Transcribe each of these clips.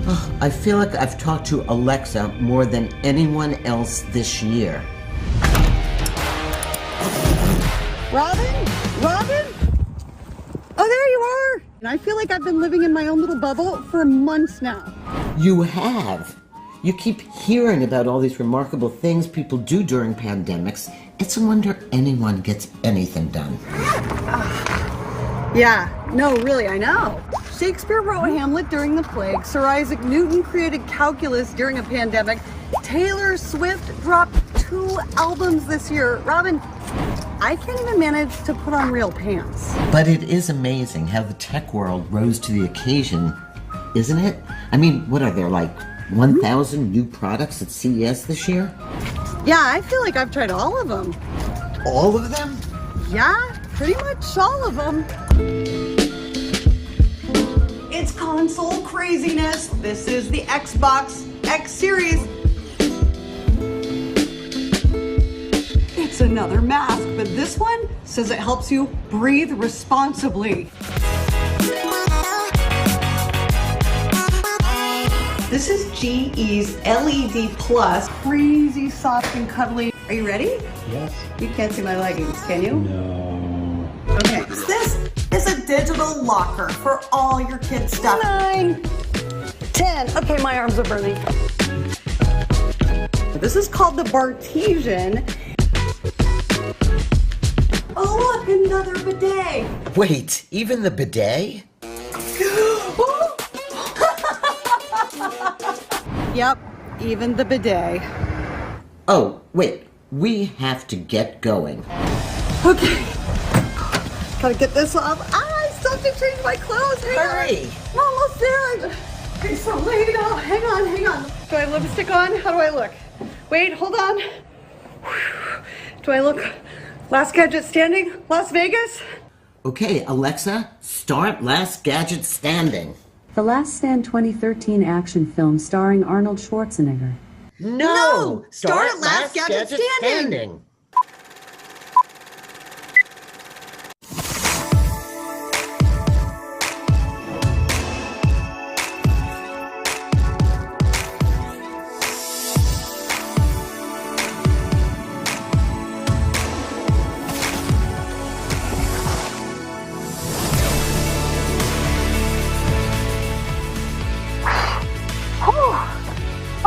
Oh, I feel like I've talked to Alexa more than anyone else this year. Robin? Robin? Oh, there you are! And I feel like I've been living in my own little bubble for months now. You have. You keep hearing about all these remarkable things people do during pandemics. It's a wonder anyone gets anything done. Yeah, no, really, I know. Shakespeare wrote Hamlet during the plague. Sir Isaac Newton created calculus during a pandemic. Taylor Swift dropped 2 albums this year. Robin, I can't even manage to put on real pants. But it is amazing how the tech world rose to the occasion, isn't it? I mean, what are there, like 1,000 new products at CES this year? Yeah, I feel like I've tried all of them. All of them? Yeah, pretty much all of them. It's console craziness. This is the Xbox X Series. It's another mask, but this one says it helps you breathe responsibly. This is GE's LED Plus. Crazy soft and cuddly. Are you ready? Yes. You can't see my leggings, can you? No. Okay, so this is a digital locker for all your kids' stuff. 9, 10. Okay, my arms are burning. This is called the Bartesian. Oh, look, another bidet. Wait, even the bidet? Yep, even the bidet. Oh, wait, we have to get going. Okay. Gotta get this off. I still have to change my clothes. Hurry. I'm almost there. Okay, so lay down. Hang on. Do I have lipstick on? How do I look? Wait, hold on. Do I look Last Gadget Standing? Las Vegas? Okay, Alexa, start Last Gadget Standing. The Last Stand 2013 action film starring Arnold Schwarzenegger. No! Start Last Gadget Standing.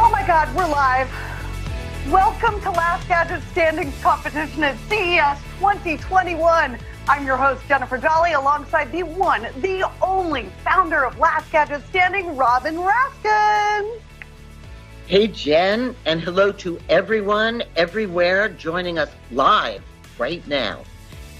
Oh my God, we're live. Welcome to Last Gadget Standing's competition at CES 2021. I'm your host, Jennifer Jolly, alongside the one, the only founder of Last Gadget Standing, Robin Raskin. Hey, Jen, and hello to everyone, everywhere, joining us live right now.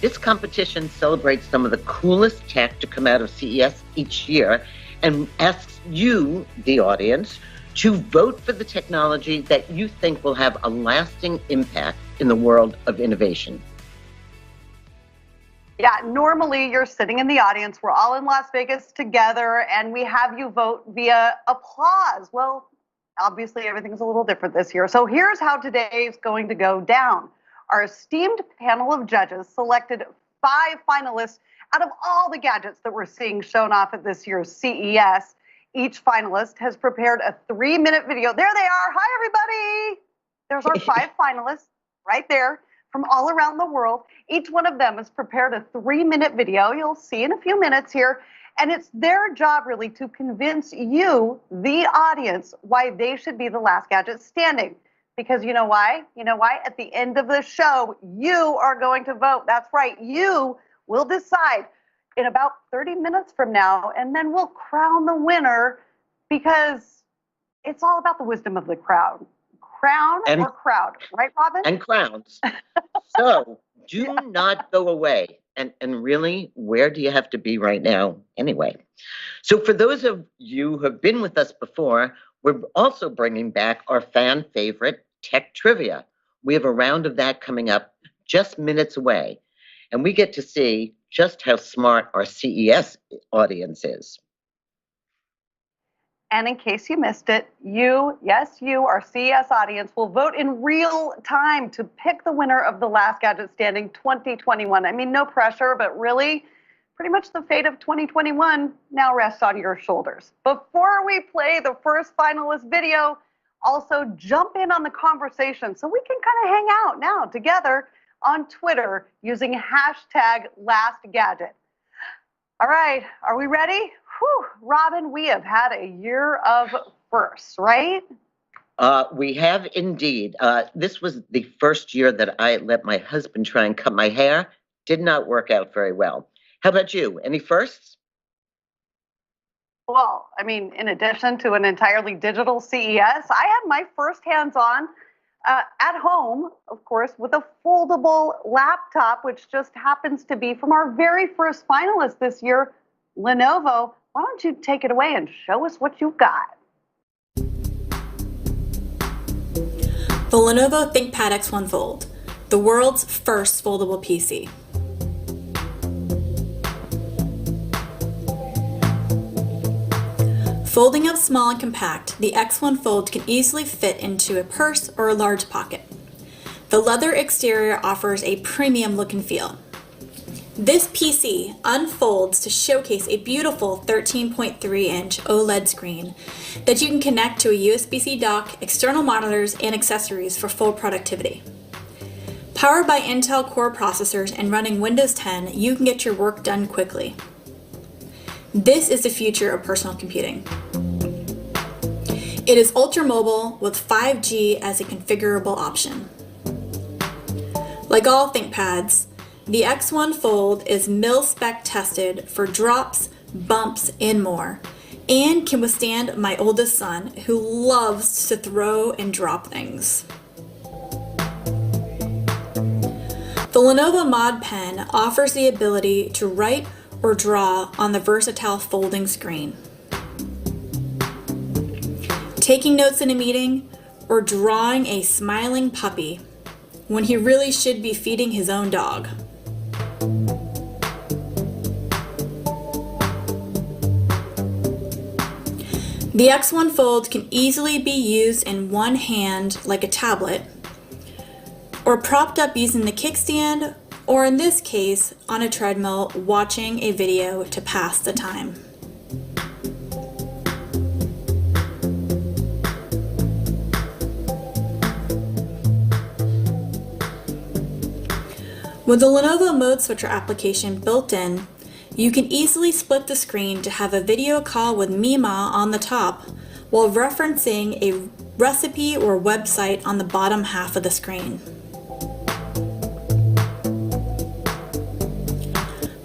This competition celebrates some of the coolest tech to come out of CES each year and asks you, the audience, to vote for the technology that you think will have a lasting impact in the world of innovation. Yeah, normally you're sitting in the audience. We're all in Las Vegas together, and we have you vote via applause. Well, obviously everything's a little different this year. So here's how today is going to go down. Our esteemed panel of judges selected 5 finalists out of all the gadgets that we're seeing shown off at this year's CES. Each finalist has prepared a 3-minute video. There they are. Hi, everybody. There's our 5 finalists right there from all around the world. Each one of them has prepared a 3-minute video. You'll see in a few minutes here. And it's their job really to convince you, the audience, why they should be the last gadget standing. Because you know why? You know why? At the end of the show, you are going to vote. That's right. You will decide in about 30 minutes from now, and then we'll crown the winner, because it's all about the wisdom of the crowd. Crown or crowd, right, Robin? And crowns. So do not go away. And really, where do you have to be right now anyway? So for those of you who have been with us before, we're also bringing back our fan favorite tech trivia. We have a round of that coming up just minutes away. And we get to see just how smart our CES audience is. And in case you missed it, you, yes, you, our CES audience, will vote in real time to pick the winner of the Last Gadget Standing 2021. I mean, no pressure, but really pretty much the fate of 2021 now rests on your shoulders. Before we play the first finalist video, also jump in on the conversation so we can kind of hang out now together on Twitter using hashtag Last Gadget. All right, are we ready? Whew, Robin, we have had a year of firsts, right? We have indeed. This was the first year that I let my husband try and cut my hair. Did not work out very well. How about you? Any firsts? Well, I mean, in addition to an entirely digital CES, I had my first hands-on at home, of course, with a foldable laptop, which just happens to be from our very first finalist this year, Lenovo. Why don't you take it away and show us what you've got? The Lenovo ThinkPad X1 Fold, the world's first foldable PC. Folding up small and compact, the X1 Fold can easily fit into a purse or a large pocket. The leather exterior offers a premium look and feel. This PC unfolds to showcase a beautiful 13.3-inch OLED screen that you can connect to a USB-C dock, external monitors, and accessories for full productivity. Powered by Intel Core processors and running Windows 10, you can get your work done quickly. This is the future of personal computing. It is ultra mobile with 5G as a configurable option. Like all ThinkPads, the X1 Fold is mil-spec tested for drops, bumps, and more, and can withstand my oldest son, who loves to throw and drop things. The Lenovo Mod Pen offers the ability to write or draw on the versatile folding screen. Taking notes in a meeting or drawing a smiling puppy when he really should be feeding his own dog. The X1 Fold can easily be used in one hand like a tablet, or propped up using the kickstand, or in this case, on a treadmill watching a video to pass the time. With the Lenovo Mode Switcher application built in, you can easily split the screen to have a video call with Mima on the top while referencing a recipe or website on the bottom half of the screen.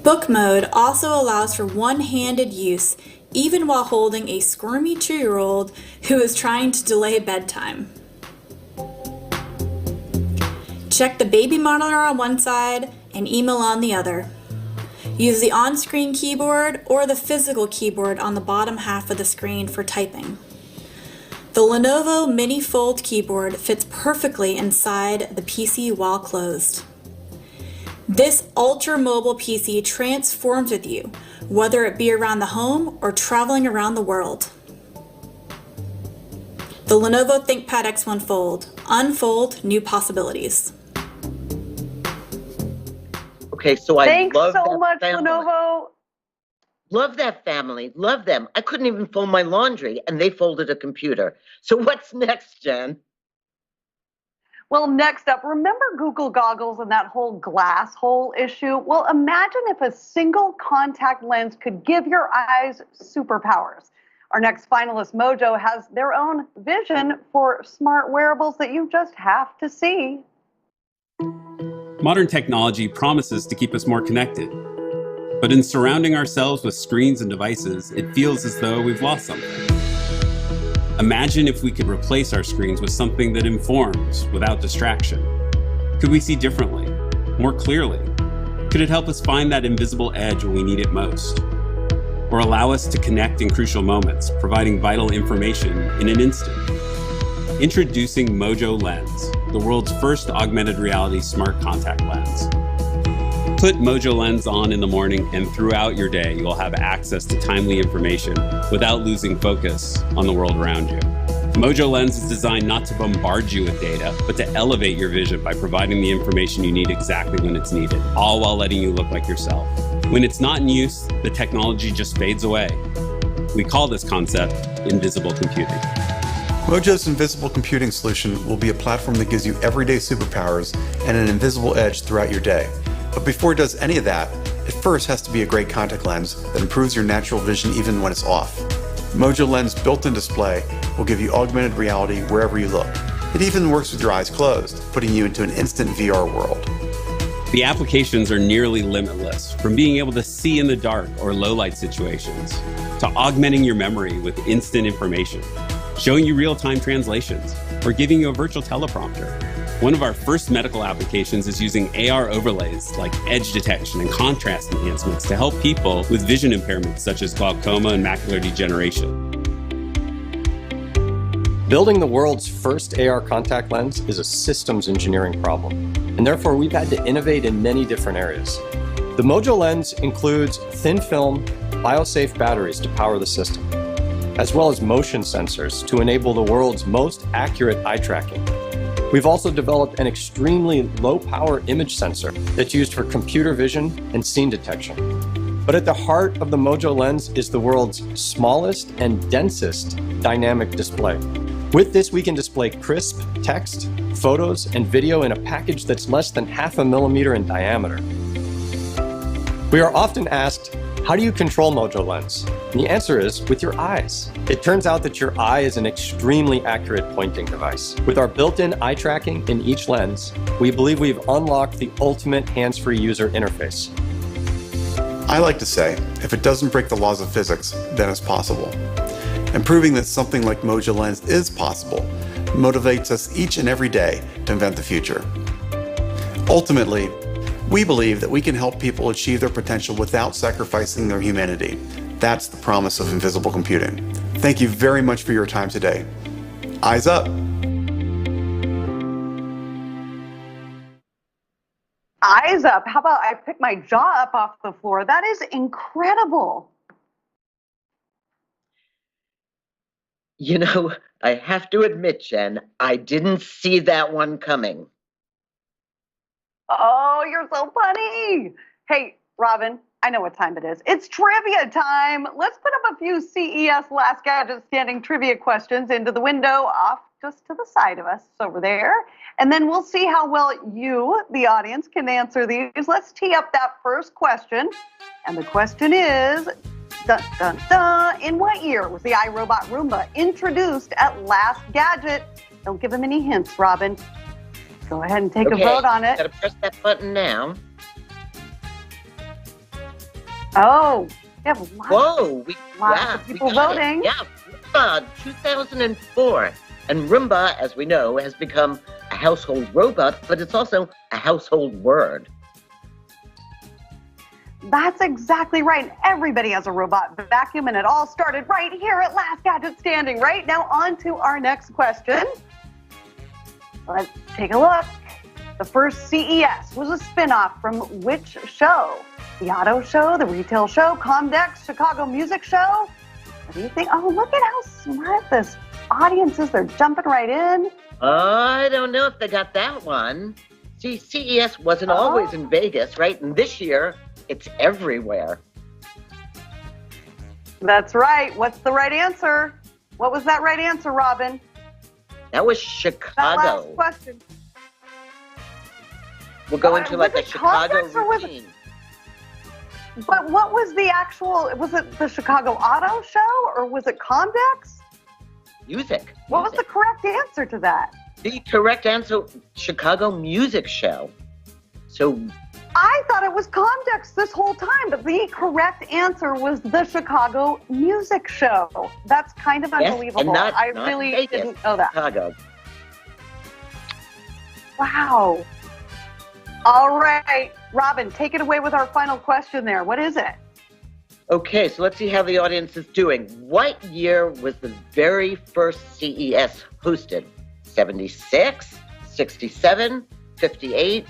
Book mode also allows for one-handed use even while holding a squirmy 2-year-old who is trying to delay bedtime. Check the baby monitor on one side and email on the other. Use the on-screen keyboard or the physical keyboard on the bottom half of the screen for typing. The Lenovo Mini Fold keyboard fits perfectly inside the PC while closed. This ultra-mobile PC transforms with you, whether it be around the home or traveling around the world. The Lenovo ThinkPad X1 Fold. Unfold new possibilities. Okay, so I Thanks love so that much, family. Lenovo. Love that family. Love them. I couldn't even fold my laundry, and they folded a computer. So what's next, Jen? Well, next up, remember Google goggles and that whole glass hole issue? Well, imagine if a single contact lens could give your eyes superpowers. Our next finalist, Mojo, has their own vision for smart wearables that you just have to see. Modern technology promises to keep us more connected. But in surrounding ourselves with screens and devices, it feels as though we've lost something. Imagine if we could replace our screens with something that informs without distraction. Could we see differently, more clearly? Could it help us find that invisible edge when we need it most? Or allow us to connect in crucial moments, providing vital information in an instant? Introducing Mojo Lens, the world's first augmented reality smart contact lens. Put Mojo Lens on in the morning, and throughout your day, you'll have access to timely information without losing focus on the world around you. Mojo Lens is designed not to bombard you with data, but to elevate your vision by providing the information you need exactly when it's needed, all while letting you look like yourself. When it's not in use, the technology just fades away. We call this concept invisible computing. Mojo's invisible computing solution will be a platform that gives you everyday superpowers and an invisible edge throughout your day. But before it does any of that, it first has to be a great contact lens that improves your natural vision even when it's off. Mojo Lens built-in display will give you augmented reality wherever you look. It even works with your eyes closed, putting you into an instant VR world. The applications are nearly limitless, from being able to see in the dark or low-light situations, to augmenting your memory with instant information, showing you real-time translations, or giving you a virtual teleprompter. One of our first medical applications is using AR overlays like edge detection and contrast enhancements to help people with vision impairments such as glaucoma and macular degeneration. Building the world's first AR contact lens is a systems engineering problem, and therefore we've had to innovate in many different areas. The Mojo lens includes thin film, biosafe batteries to power the system, as well as motion sensors to enable the world's most accurate eye tracking. We've also developed an extremely low-power image sensor that's used for computer vision and scene detection. But at the heart of the Mojo lens is the world's smallest and densest dynamic display. With this, we can display crisp text, photos, and video in a package that's less than 0.5 millimeter in diameter. We are often asked, how do you control Mojo Lens? And the answer is with your eyes. It turns out that your eye is an extremely accurate pointing device. With our built-in eye tracking in each lens, we believe we've unlocked the ultimate hands-free user interface. I like to say, if it doesn't break the laws of physics, then it's possible. And proving that something like Mojo Lens is possible motivates us each and every day to invent the future. Ultimately, we believe that we can help people achieve their potential without sacrificing their humanity. That's the promise of invisible computing. Thank you very much for your time today. Eyes up. Eyes up. How about I pick my jaw up off the floor? That is incredible. You know, I have to admit, Jen, I didn't see that one coming. Oh, you're so funny. Hey, Robin, I know what time it is. It's trivia time. Let's put up a few CES Last Gadget Standing trivia questions into the window off just to the side of us over there. And then we'll see how well you, the audience, can answer these. Let's tee up that first question. And the question is, dun, dun, dun, in what year was the iRobot Roomba introduced at Last Gadget? Don't give him any hints, Robin. Go ahead and take a vote on it. Gotta press that button now. Oh, we have lots of people voting. Yeah, Roomba 2004. And Roomba, as we know, has become a household robot, but it's also a household word. That's exactly right. Everybody has a robot vacuum, and it all started right here at Last Gadget Standing. Right now, on to our next question. Let's take a look. The first CES was a spinoff from which show? The auto show, the retail show, Comdex, Chicago Music Show? What do you think? Oh, look at how smart this audience is. They're jumping right in. I don't know if they got that one. See, CES wasn't always in Vegas, right? And this year, it's everywhere. That's right. What's the right answer? What was that right answer, Robin? That was That Chicago. last question. We're going to like was a it Chicago Comdex or was it- routine. But what was the actual, was it the Chicago Auto Show or was it Comdex? Music. What was the correct answer to that? The correct answer, Chicago Music Show. So I thought it was Comdex this whole time, but the correct answer was the Chicago Music Show. That's kind of yes, unbelievable. and not really Vegas, didn't know that. Chicago. Wow. All right, Robin, take it away with our final question there. What is it? Okay, so let's see how the audience is doing. What year was the very first CES hosted? 76, 67, 58,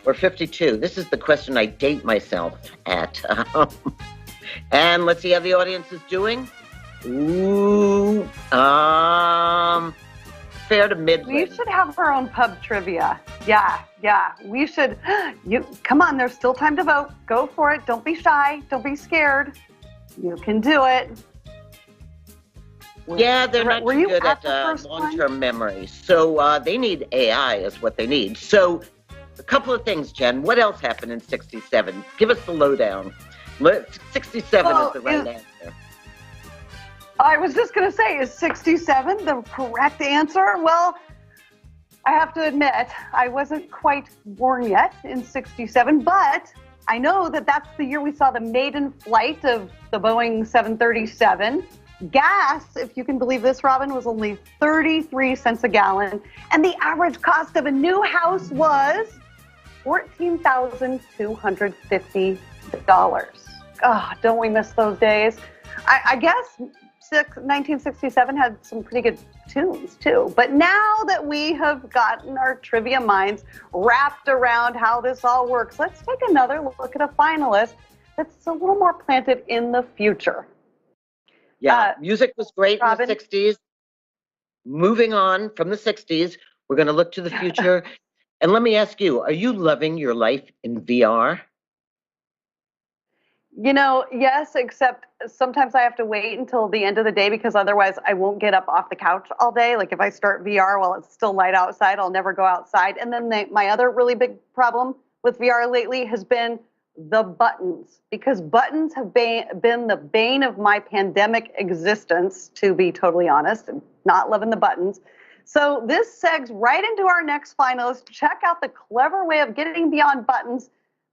or 52? This is the question I date myself at. And let's see how the audience is doing. Ooh, fair to middling. We should have our own pub trivia. Yeah. We should. Come on. There's still time to vote. Go for it. Don't be shy. Don't be scared. You can do it. Yeah, they're not Were too you good at at the first one? long-term memory. So they need AI is what they need. So a couple of things, Jen. What else happened in 67? Give us the lowdown. 67 is the right answer. I was just going to say, is 67 the correct answer? Well, I have to admit, I wasn't quite born yet in 67, but I know that that's the year we saw the maiden flight of the Boeing 737. Gas, if you can believe this, Robin, was only 33 cents a gallon. And the average cost of a new house was $14,250. Oh, don't we miss those days? I guess 1967 had some pretty good tunes too. But now that we have gotten our trivia minds wrapped around how this all works, let's take another look at a finalist that's a little more planted in the future. Yeah, music was great Robin? in the 60s. Moving on from the 60s, we're going to look to the future. And let me ask you, are you loving your life in VR? Yes, except sometimes I have to wait until the end of the day because otherwise I won't get up off the couch all day. Like if I start VR while it's still light outside, I'll never go outside. And then my other really big problem with VR lately has been the buttons, because buttons have been the bane of my pandemic existence, to be totally honest. I'm not loving the buttons. So this segs right into our next finalist. Check out the clever way of getting beyond buttons.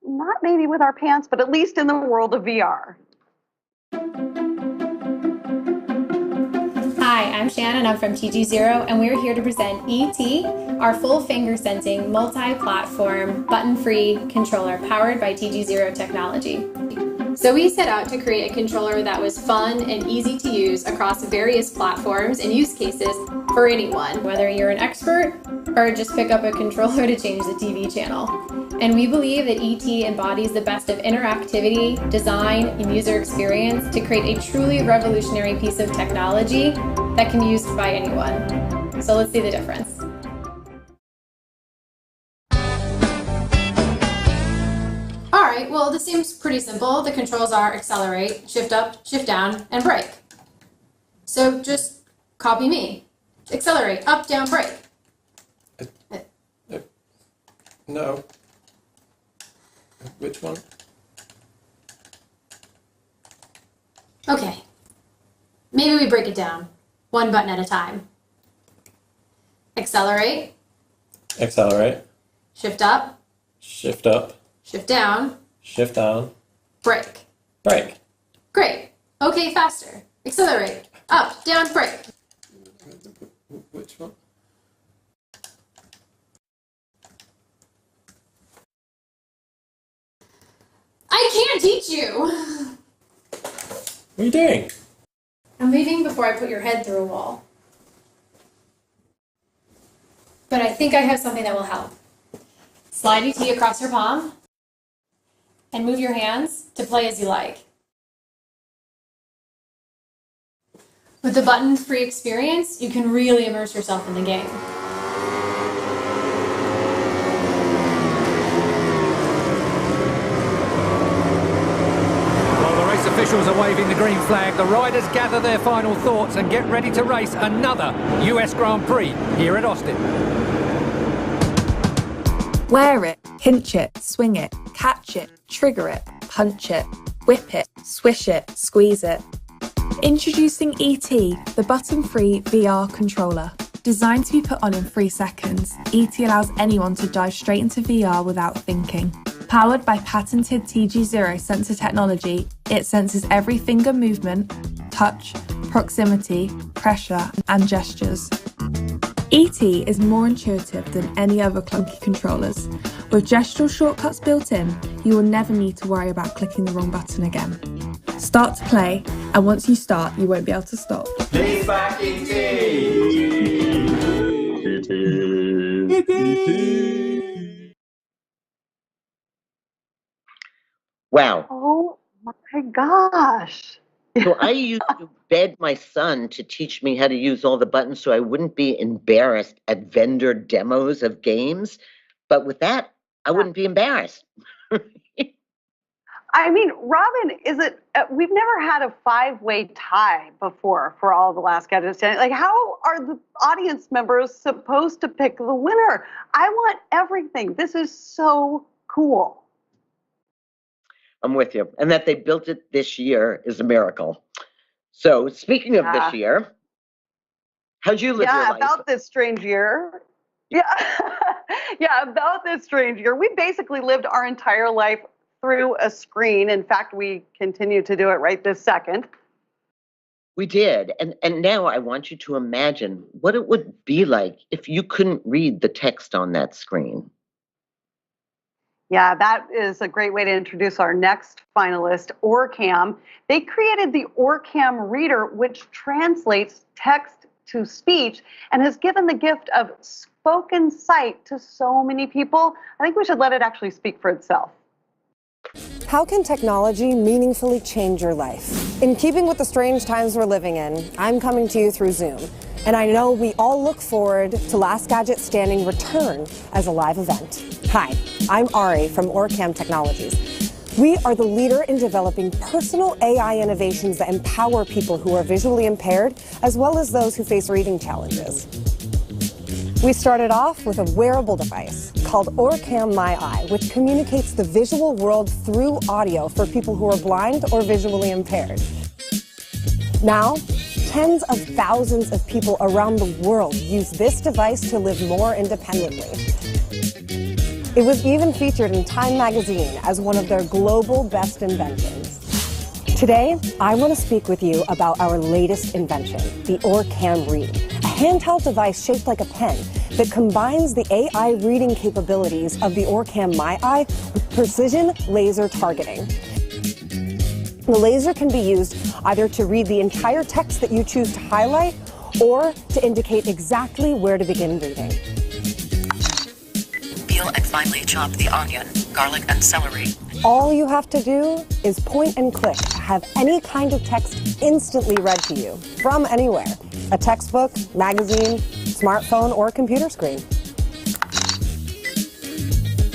Not maybe with our pants, but at least in the world of VR. Hi, I'm Shannon. I'm from TG0, and we're here to present E.T, our full finger sensing, multi-platform, button-free controller powered by TG0 technology. So we set out to create a controller that was fun and easy to use across various platforms and use cases for anyone, whether you're an expert or just pick up a controller to change the TV channel. And we believe that E.T embodies the best of interactivity, design, and user experience to create a truly revolutionary piece of technology that can be used by anyone. So let's see the difference. All right, well, this seems pretty simple. The controls are accelerate, shift up, shift down, and brake. So just copy me. Accelerate, up, down, brake. No. Which one? Okay, maybe we break it down, one button at a time. Accelerate. Accelerate. Shift up. Shift up. Shift down. Shift down. Brake. Brake. Great. Okay, faster. Accelerate. Up, down, brake. Which one? I can't teach you! What are you doing? I'm leaving before I put your head through a wall. But I think I have something that will help. Slide E.T across your palm and move your hands to play as you like. With the button-free experience, you can really immerse yourself in the game. Officials are waving the green flag. The riders gather their final thoughts and get ready to race another US Grand Prix here at Austin. Wear it, pinch it, swing it, catch it, trigger it, punch it, whip it, swish it, squeeze it. Introducing E.T, the button-free VR controller. Designed to be put on in 3 seconds, E.T allows anyone to dive straight into VR without thinking. Powered by patented TG0 sensor technology, it senses every finger movement, touch, proximity, pressure, and gestures. E.T is more intuitive than any other clunky controllers. With gestural shortcuts built in, you will never need to worry about clicking the wrong button again. Start to play, and once you start, you won't be able to stop. Please back Wow. Oh my gosh. So I used to beg my son to teach me how to use all the buttons so I wouldn't be embarrassed at vendor demos of games. But with that, I wouldn't be embarrassed. I mean, Robin, is it? We've never had a 5-way tie before for all the Last Gadget Standing. Like, how are the audience members supposed to pick the winner? I want everything. This is so cool. I'm with you. And that they built it this year is a miracle. So speaking of this year, how'd you live your life? Yeah, about this strange year. Yeah, yeah, about this strange year. We basically lived our entire life through a screen. In fact, we continue to do it right this second. We did. And now I want you to imagine what it would be like if you couldn't read the text on that screen. Yeah, that is a great way to introduce our next finalist, OrCam. They created the OrCam reader, which translates text to speech and has given the gift of spoken sight to so many people. I think we should let it actually speak for itself. How can technology meaningfully change your life? In keeping with the strange times we're living in, I'm coming to you through Zoom. And I know we all look forward to Last Gadget Standing return as a live event. Hi, I'm Ari from OrCam Technologies. We are the leader in developing personal AI innovations that empower people who are visually impaired, as well as those who face reading challenges. We started off with a wearable device called OrCam My Eye, which communicates the visual world through audio for people who are blind or visually impaired. Now, tens of thousands of people around the world use this device to live more independently. It was even featured in Time magazine as one of their global best inventions. Today, I want to speak with you about our latest invention, the OrCam Read, a handheld device shaped like a pen that combines the AI reading capabilities of the OrCam My Eye with precision laser targeting. The laser can be used either to read the entire text that you choose to highlight or to indicate exactly where to begin reading. Peel and finely chop the onion, garlic, and celery. All you have to do is point and click to have any kind of text instantly read to you from anywhere. A textbook, magazine, smartphone, or computer screen.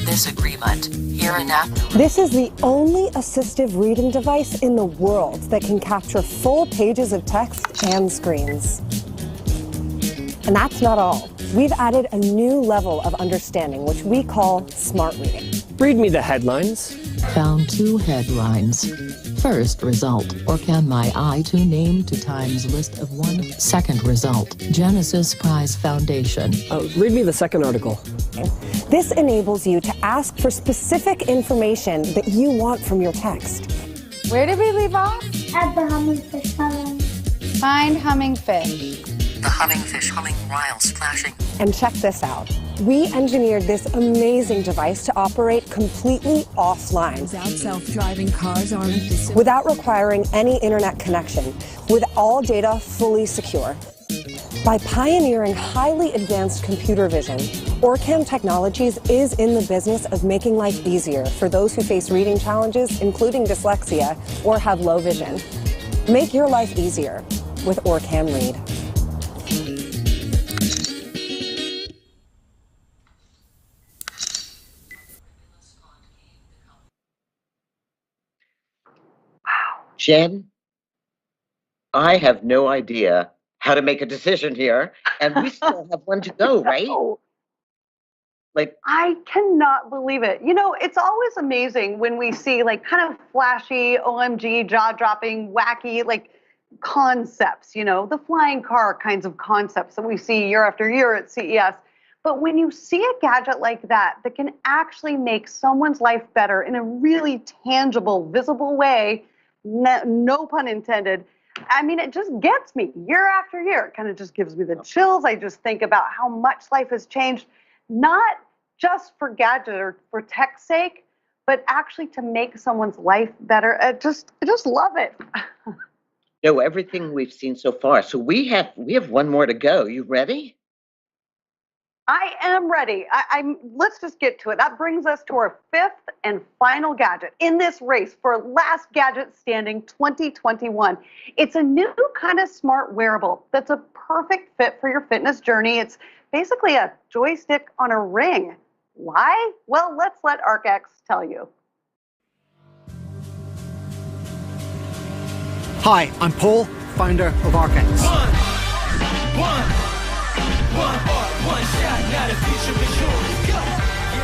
This agreement, here and now. This is the only assistive reading device in the world that can capture full pages of text and screens. And that's not all. We've added a new level of understanding, which we call smart reading. Read me the headlines. Found 2 headlines. First result, OrCam My Eye to name to Time's list of 1. Second result, Genesis Prize Foundation. Read me the second article. This enables you to ask for specific information that you want from your text. Where did we leave off? At the humming fish humming. Find humming fish. The humming fish humming while splashing. And check this out. We engineered this amazing device to operate completely offline. Without self-driving cars aren't this. Without requiring any internet connection, with all data fully secure. By pioneering highly advanced computer vision, OrCam Technologies is in the business of making life easier for those who face reading challenges, including dyslexia, or have low vision. Make your life easier with OrCam Read. Jen, I have no idea how to make a decision here, and we still have one to go, right? Like, I cannot believe it. You know, it's always amazing when we see like kind of flashy, OMG, jaw-dropping, wacky, like concepts, you know, the flying car kinds of concepts that we see year after year at CES. But when you see a gadget like that that can actually make someone's life better in a really tangible, visible way, no pun intended, I mean, it just gets me year after year. It kind of just gives me the chills. I just think about how much life has changed, not just for gadget or for tech's sake, but actually to make someone's life better. I just love it. No, everything we've seen so far. So we have one more to go. You ready? I am ready. Let's just get to it. That brings us to our 5th and final gadget in this race for Last Gadget Standing 2021. It's a new kind of smart wearable that's a perfect fit for your fitness journey. It's basically a joystick on a ring. Why? Well, let's let ArcX tell you. Hi, I'm Paul, founder of ArcX.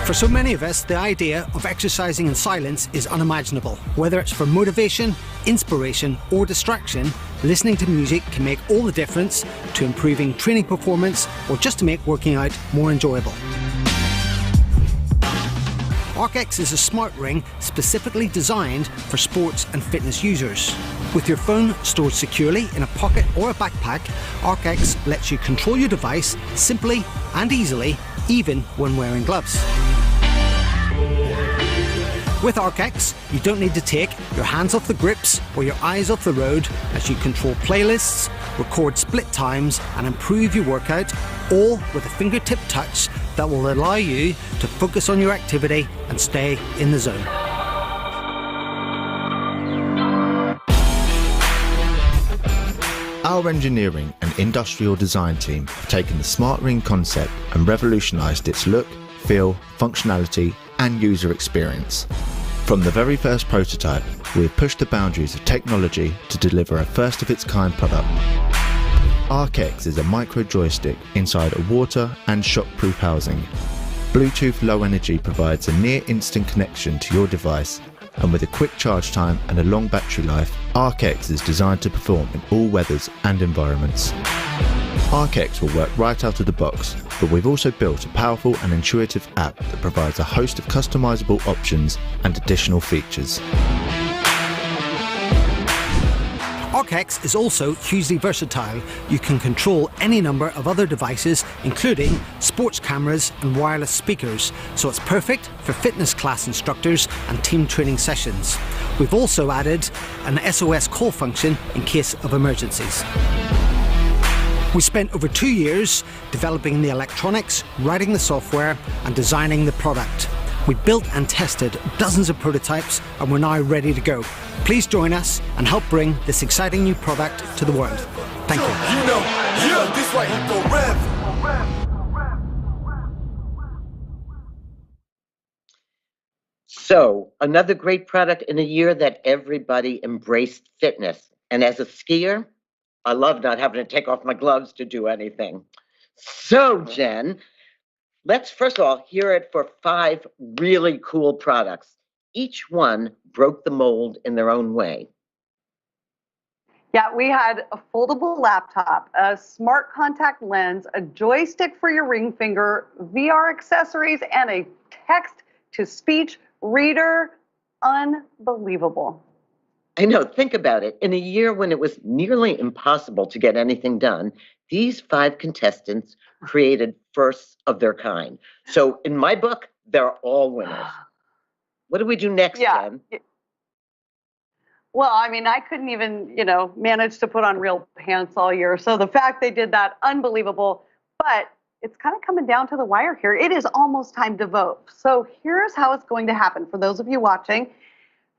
For so many of us, the idea of exercising in silence is unimaginable. Whether it's for motivation, inspiration, or distraction, listening to music can make all the difference to improving training performance or just to make working out more enjoyable. ArcX is a smart ring specifically designed for sports and fitness users. With your phone stored securely in a pocket or a backpack, ArcX lets you control your device simply and easily, even when wearing gloves. With ArcX, you don't need to take your hands off the grips or your eyes off the road as you control playlists, record split times, and improve your workout, all with a fingertip touch that will allow you to focus on your activity and stay in the zone. Our engineering and industrial design team have taken the Smart Ring concept and revolutionised its look, feel, functionality and user experience. From the very first prototype, we have pushed the boundaries of technology to deliver a first-of-its-kind product. ArcX is a micro joystick inside a water and shock-proof housing. Bluetooth Low Energy provides a near-instant connection to your device, and with a quick charge time and a long battery life, ArcX is designed to perform in all weathers and environments. ArcX will work right out of the box, but we've also built a powerful and intuitive app that provides a host of customizable options and additional features. ArcX is also hugely versatile. You can control any number of other devices, including sports cameras and wireless speakers, so it's perfect for fitness class instructors and team training sessions. We've also added an SOS call function in case of emergencies. We spent over 2 years developing the electronics, writing the software, and designing the product. We built and tested dozens of prototypes, and we're now ready to go. Please join us and help bring this exciting new product to the world. Thank you. This right here go rev. So, another great product in a year that everybody embraced fitness. And as a skier, I love not having to take off my gloves to do anything. So, Jen, let's first of all hear it for 5 really cool products. Each one broke the mold in their own way. Yeah, we had a foldable laptop, a smart contact lens, a joystick for your ring finger, VR accessories, and a text-to-speech reader. Unbelievable. I know, think about it. In a year when it was nearly impossible to get anything done, these 5 contestants created firsts of their kind. So in my book, they're all winners. What do we do next, Jen? Well, I mean, I couldn't even, manage to put on real pants all year. So the fact they did that, unbelievable. But it's kind of coming down to the wire here. It is almost time to vote. So here's how it's going to happen for those of you watching.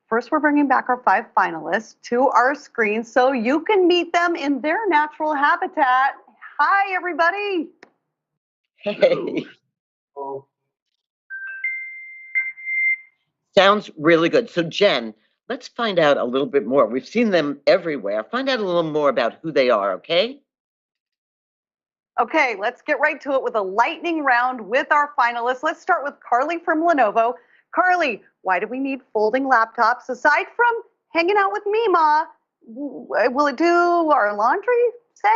First, we're bringing back our 5 finalists to our screen so you can meet them in their natural habitat. Hi, everybody. Hey. Sounds really good. So, Jen, let's find out a little bit more. We've seen them everywhere. Find out a little more about who they are, okay? Okay, let's get right to it with a lightning round with our finalists. Let's start with Carly from Lenovo. Carly, why do we need folding laptops aside from hanging out with Mima? Will it do our laundry, say?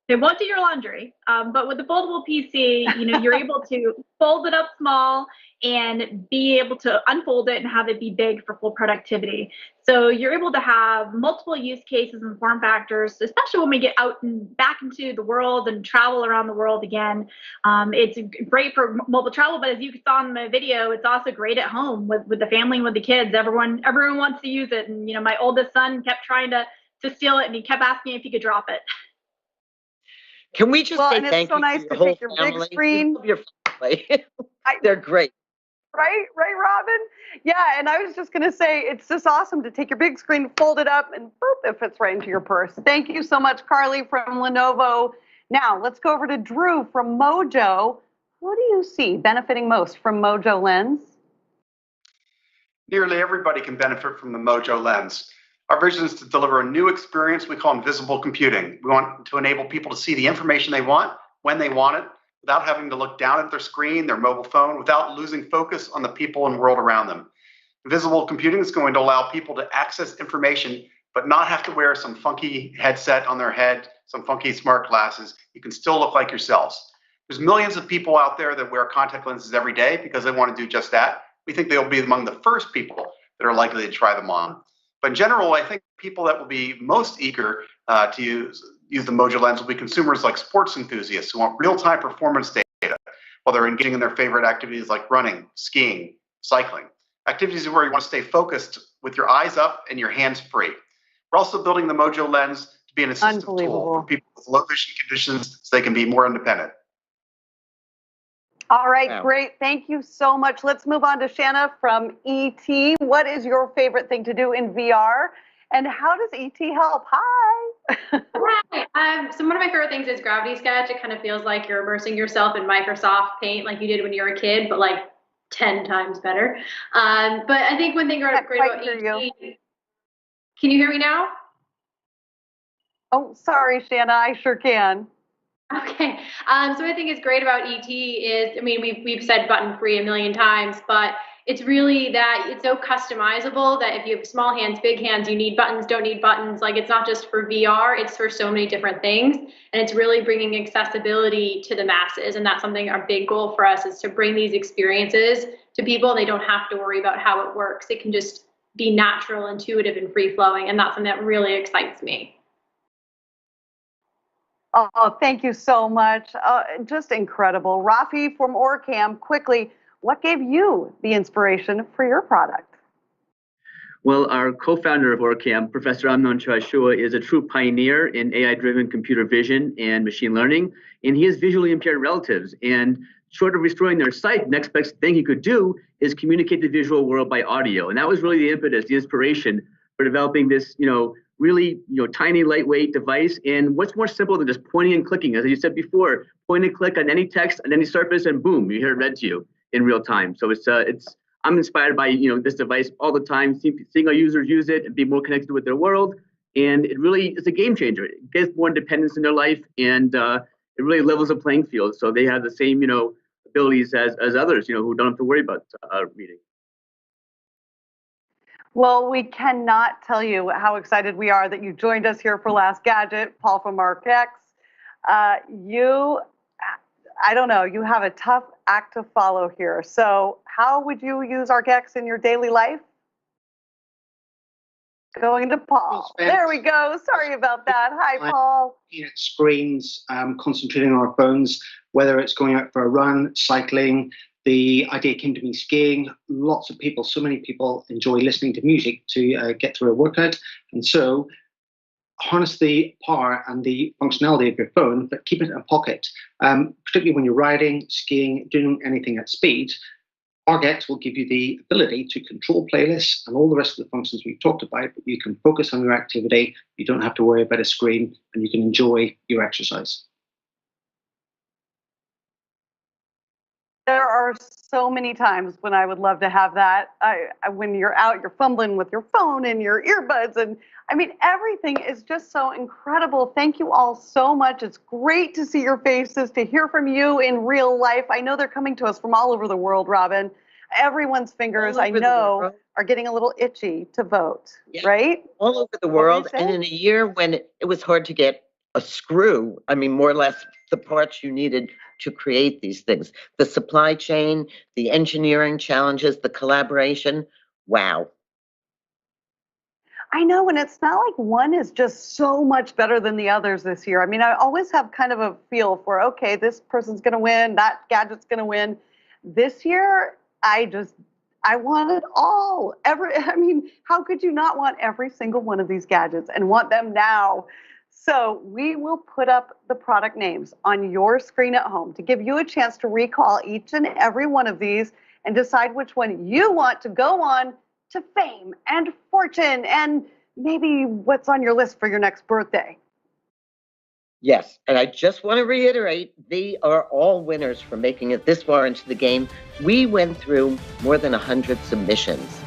It won't do your laundry, but with the foldable PC, you're able to fold it up small and be able to unfold it and have it be big for full productivity. So you're able to have multiple use cases and form factors, especially when we get out and back into the world and travel around the world again. It's great for mobile travel, but as you saw in the video, it's also great at home with the family and with the kids. Everyone wants to use it. And my oldest son kept trying to steal it, and he kept asking if he could drop it. Can we just say thank you nice to to your take whole your family? big screen. We love your family. They're great. Right, Robin? Yeah, and I was just going to say, it's just awesome to take your big screen, fold it up, and boop, it fits right into your purse. Thank you so much, Carly from Lenovo. Now, let's go over to Drew from Mojo. Who do you see benefiting most from Mojo Lens? Nearly everybody can benefit from the Mojo Lens. Our vision is to deliver a new experience we call invisible computing. We want to enable people to see the information they want, when they want it, without having to look down at their screen, their mobile phone, without losing focus on the people and world around them. Invisible computing is going to allow people to access information, but not have to wear some funky headset on their head, some funky smart glasses. You can still look like yourselves. There's millions of people out there that wear contact lenses every day because they want to do just that. We think they'll be among the first people that are likely to try them on. But in general, I think people that will be most eager to use the Mojo Lens will be consumers like sports enthusiasts who want real-time performance data while they're engaging in their favorite activities like running, skiing, cycling. Activities where you want to stay focused with your eyes up and your hands free. We're also building the Mojo Lens to be an assistive tool for people with low vision conditions so they can be more independent. All right, great. Thank you so much. Let's move on to Shanna from ET. What is your favorite thing to do in VR? And how does ET help? Hi. Hi. So one of my favorite things is Gravity Sketch. It kind of feels like you're immersing yourself in Microsoft Paint like you did when you were a kid, but like 10 times better. But I think one thing great about ET. Can you hear me now? Oh, sorry, Shanna. I sure can. Okay. So what I think is great about ET is, I mean, we've said button free a million times, but it's really that it's so customizable that if you have small hands, big hands, you need buttons, don't need buttons. Like it's not just for VR, it's for so many different things. And it's really bringing accessibility to the masses. And that's something our big goal for us is to bring these experiences to people. They don't have to worry about how it works. It can just be natural, intuitive, and free flowing. And that's something that really excites me. Oh, thank you so much. Just incredible. Rafi from OrCam, quickly, what gave you the inspiration for your product? Well, our co-founder of OrCam, Professor Amnon Chashua, is a true pioneer in AI-driven computer vision and machine learning, and he has visually impaired relatives. And short of restoring their sight, the next best thing he could do is communicate the visual world by audio. And that was really the impetus, the inspiration for developing this, really, tiny, lightweight device. And what's more simple than just pointing and clicking? As you said before, point and click on any text, on any surface, and boom, you hear it read to you in real time. So I'm inspired by, this device all the time, seeing our users use it and be more connected with their world. And it really is a game changer. It gives more independence in their life, and it really levels the playing field. So they have the same, abilities as others, who don't have to worry about reading. Well, we cannot tell you how excited we are that you joined us here for Last Gadget. Paul from ArcX. I don't know, you have a tough act to follow here. So how would you use ArcX in your daily life? Going to Paul. There we go. Sorry about that. Hi, Paul. Looking at screens, concentrating on our phones, whether it's going out for a run, cycling. The idea came to me skiing. Lots of people, so many people enjoy listening to music to get through a workout. And so harness the power and the functionality of your phone, but keep it in a pocket. Particularly when you're riding, skiing, doing anything at speed, ArcX will give you the ability to control playlists and all the rest of the functions we've talked about, but you can focus on your activity. You don't have to worry about a screen, and you can enjoy your exercise. There are so many times when I would love to have that. When you're out, you're fumbling with your phone and your earbuds. And I mean, everything is just so incredible. Thank you all so much. It's great to see your faces, to hear from you in real life. I know they're coming to us from all over the world, Robin. Everyone's fingers, I know, are getting a little itchy to vote, right? All over the world. And in a year when it was hard to get a screw, I mean, more or less the parts you needed to create these things, the supply chain, the engineering challenges, the collaboration. Wow. I know, and it's not like one is just so much better than the others this year. I mean, I always have kind of a feel for, okay, this person's going to win, that gadget's going to win. This year, I want it all. I mean, how could you not want every single one of these gadgets and want them now? So we will put up the product names on your screen at home to give you a chance to recall each and every one of these and decide which one you want to go on to fame and fortune and maybe what's on your list for your next birthday. Yes, and I just want to reiterate, they are all winners for making it this far into the game. We went through more than 100 submissions.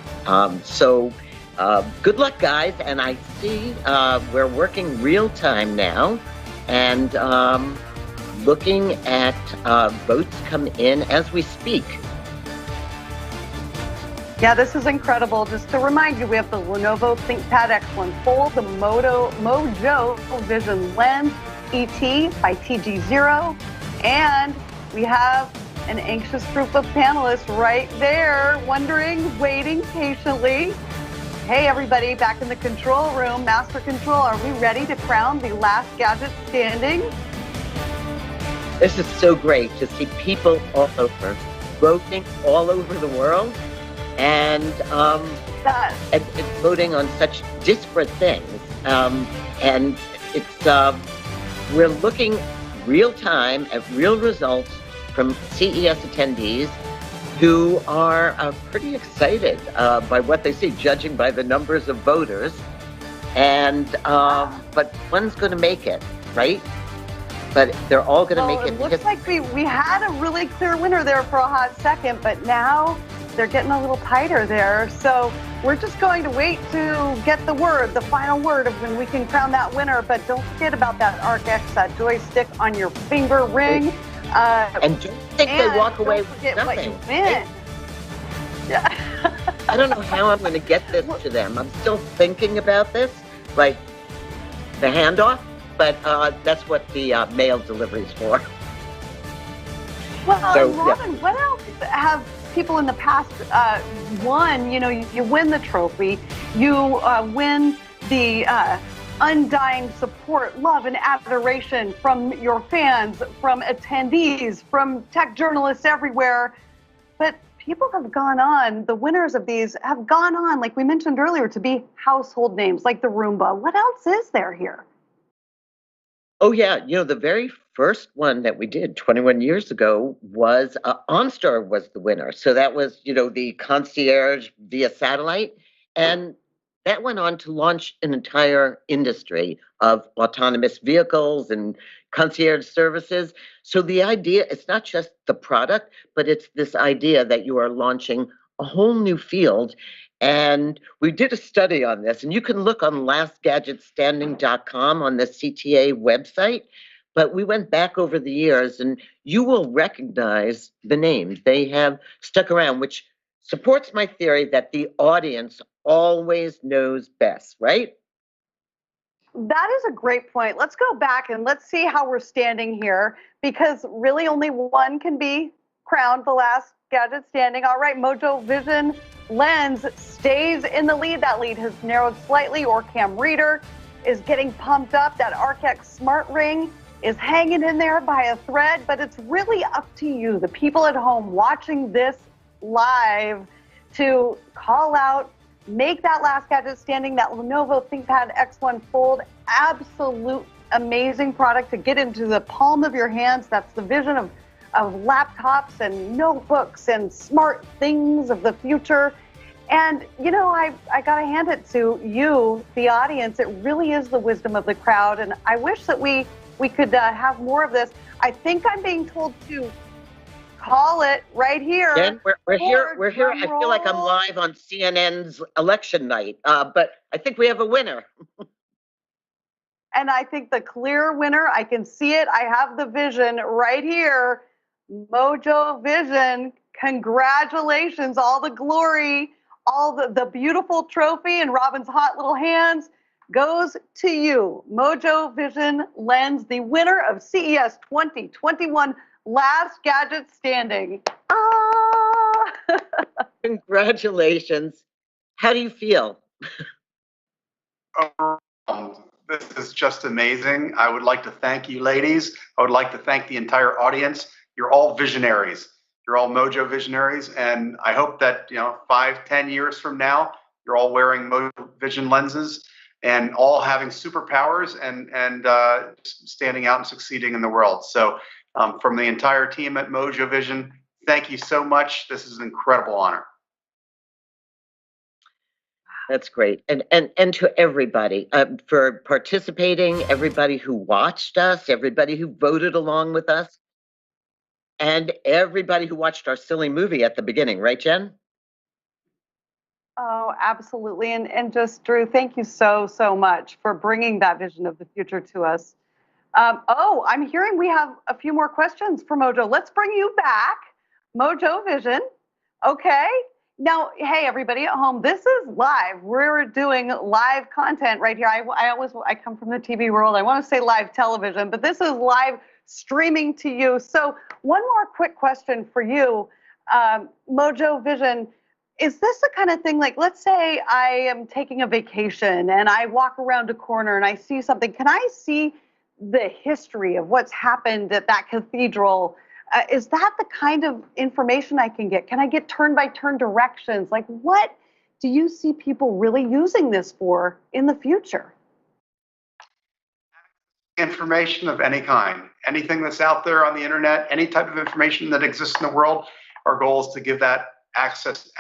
So good luck, guys. And I see we're working real time now and looking at votes come in as we speak. Yeah, this is incredible. Just to remind you, we have the Lenovo ThinkPad X1 Fold, the Mojo Vision Lens E.T by TG0, and we have an anxious group of panelists right there, wondering, waiting patiently. Hey, everybody, back in the control room, Master Control, are we ready to crown the last gadget standing? This is so great to see people all over, voting all over the world, and voting on such disparate things. And it's we're looking real time at real results from CES attendees who are pretty excited by what they see, judging by the numbers of voters. And but one's going to make it, right? But they're all going to make it. It looks like we had a really clear winner there for a hot second, but now they're getting a little tighter there. So we're just going to wait to get the word, the final word of when we can crown that winner. But don't forget about that ArcX, that joystick on your finger ring. And don't think they walk away with nothing. What you win. Yeah. I don't know how I'm going to get this to them. I'm still thinking about this, like the handoff, but that's what the mail delivery is for. Well, So, Robin, what else have people in the past won? You know, you win the trophy, you win the undying support, love, and adoration from your fans, from attendees, from tech journalists everywhere. But people have gone on, the winners of these have gone on, like we mentioned earlier, to be household names like the Roomba. What else is there here? Oh, yeah. You know, the very first one that we did 21 years ago was OnStar was the winner. So that was, you know, the concierge via satellite. And that went on to launch an entire industry of autonomous vehicles and concierge services. So the idea, it's not just the product, but it's this idea that you are launching a whole new field. And we did a study on this, and you can look on lastgadgetstanding.com on the CTA website. But we went back over the years, and you will recognize the names. They have stuck around, which supports my theory that the audience always knows best, right? That is a great point. Let's go back and let's see how we're standing here, because really only one can be crowned the last gadget standing. All right, Mojo Vision Lens stays in the lead. That lead has narrowed slightly. OrCam Reader is getting pumped up. That ArcX Smart Ring is hanging in there by a thread, but it's really up to you, the people at home watching this live, to call out, make that last gadget standing, that Lenovo ThinkPad X1 Fold, absolute amazing product to get into the palm of your hands. That's the vision of laptops and notebooks and smart things of the future. And, you know, I got to hand it to you, the audience. It really is the wisdom of the crowd. And I wish that we could have more of this. I think I'm being told to call it right here. Jen, we're here. I feel like I'm live on CNN's election night, but I think we have a winner. And I think the clear winner, I can see it. I have the vision right here. Mojo Vision, congratulations, all the glory, all the beautiful trophy in Robin's hot little hands goes to you. Mojo Vision Lens, the winner of CES 2021 Last Gadget Standing. Congratulations. How do you feel? This is just amazing. I would like to thank you, ladies. I would like to thank the entire audience. You're all visionaries. You're all Mojo visionaries. And I hope that, 5-10 years from now, you're all wearing Mojo Vision lenses and all having superpowers and standing out and succeeding in the world. So from the entire team at Mojo Vision, thank you so much. This is an incredible honor. That's great. And to everybody for participating, everybody who watched us, everybody who voted along with us, and everybody who watched our silly movie at the beginning, right, Jen? Oh, absolutely. And just, Drew, thank you so much for bringing that vision of the future to us. I'm hearing we have a few more questions for Mojo. Let's bring you back. Mojo Vision. Okay. Now, hey, everybody at home, this is live. We're doing live content right here. I come from the TV world. I want to say live television, but this is live streaming to you. So one more quick question for you, Mojo Vision. Is this the kind of thing, like, let's say I am taking a vacation and I walk around a corner and I see something. Can I see the history of what's happened at that cathedral? Is that the kind of information I can get? Can I get turn-by-turn directions? Like, what do you see people really using this for in the future? Information of any kind, anything that's out there on the internet, any type of information that exists in the world. Our goal is to give that access